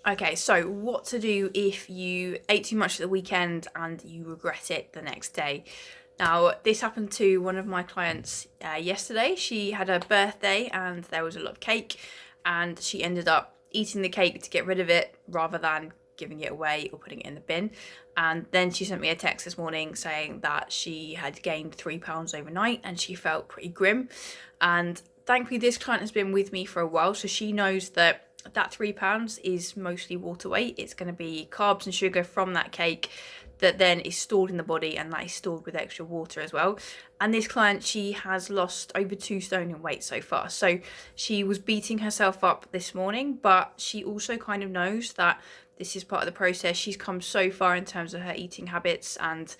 Okay, so what to do if you ate too much at the weekend and you regret it the next day. Now, this happened to one of my clients yesterday. She had a birthday and there was a lot of cake, and she ended up eating the cake to get rid of it rather than giving it away or putting it in the bin. And then she sent me a text this morning saying that she had gained 3 pounds overnight and she felt pretty grim. And thankfully, this client has been with me for a while, so she knows that £3 is mostly water weight. It's going to be carbs and sugar from that cake that then is stored in the body, and that is stored with extra water as well. And this client, she has lost over 2 stone in weight so far. So she was beating herself up this morning, but she also kind of knows that this is part of the process. She's come so far in terms of her eating habits, and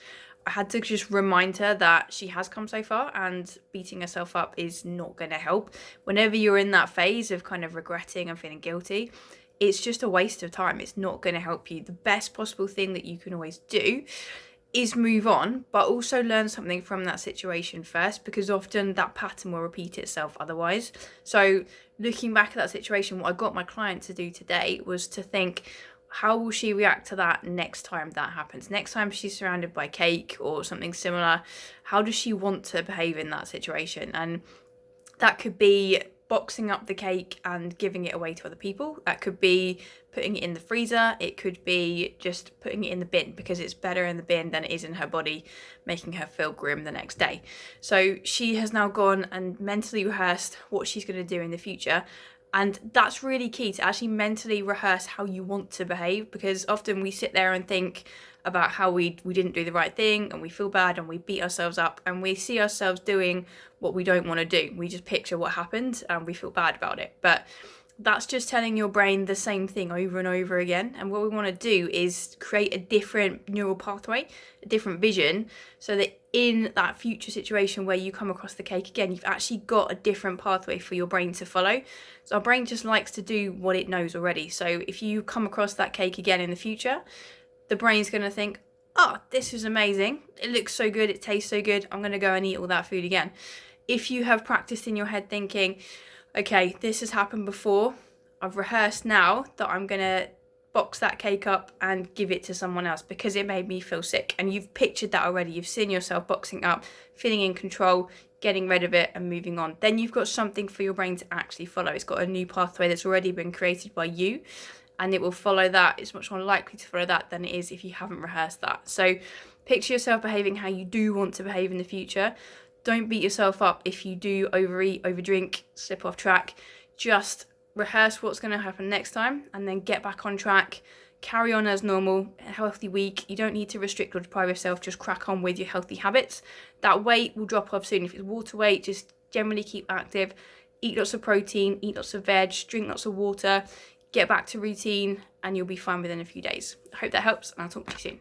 I had to just remind her that she has come so far and beating herself up is not going to help. Whenever you're in that phase of kind of regretting and feeling guilty, it's just a waste of time. It's not going to help you. The best possible thing that you can always do is move on, but also learn something from that situation first, because often that pattern will repeat itself otherwise. So looking back at that situation, what I got my client to do today was to think, how will she react to that next time that happens? Next time she's surrounded by cake or something similar, how does she want to behave in that situation? And that could be boxing up the cake and giving it away to other people. That could be putting it in the freezer. It could be just putting it in the bin, because it's better in the bin than it is in her body, making her feel grim the next day. So she has now gone and mentally rehearsed what she's going to do in the future. And that's really key, to actually mentally rehearse how you want to behave, because often we sit there and think about how we didn't do the right thing and we feel bad and we beat ourselves up and we see ourselves doing what we don't want to do. We just picture what happened and we feel bad about it. But that's just telling your brain the same thing over and over again. And what we want to do is create a different neural pathway, a different vision, so that in that future situation where you come across the cake again, you've actually got a different pathway for your brain to follow. So our brain just likes to do what it knows already. So if you come across that cake again in the future, the brain's going to think, oh, this is amazing. It looks so good. It tastes so good. I'm going to go and eat all that food again. If you have practiced in your head thinking, okay, this has happened before, I've rehearsed now that I'm going to box that cake up and give it to someone else because it made me feel sick. And you've pictured that already. You've seen yourself boxing up, feeling in control, getting rid of it and moving on. Then you've got something for your brain to actually follow. It's got a new pathway that's already been created by you, and it will follow that. It's much more likely to follow that than it is if you haven't rehearsed that. So picture yourself behaving how you do want to behave in the future. Don't beat yourself up if you do overeat, overdrink, slip off track. Just rehearse what's going to happen next time and then get back on track. Carry on as normal, a healthy week. You don't need to restrict or deprive yourself. Just crack on with your healthy habits. That weight will drop off soon. If it's water weight, just generally keep active. Eat lots of protein, eat lots of veg, drink lots of water. Get back to routine and you'll be fine within a few days. I hope that helps, and I'll talk to you soon.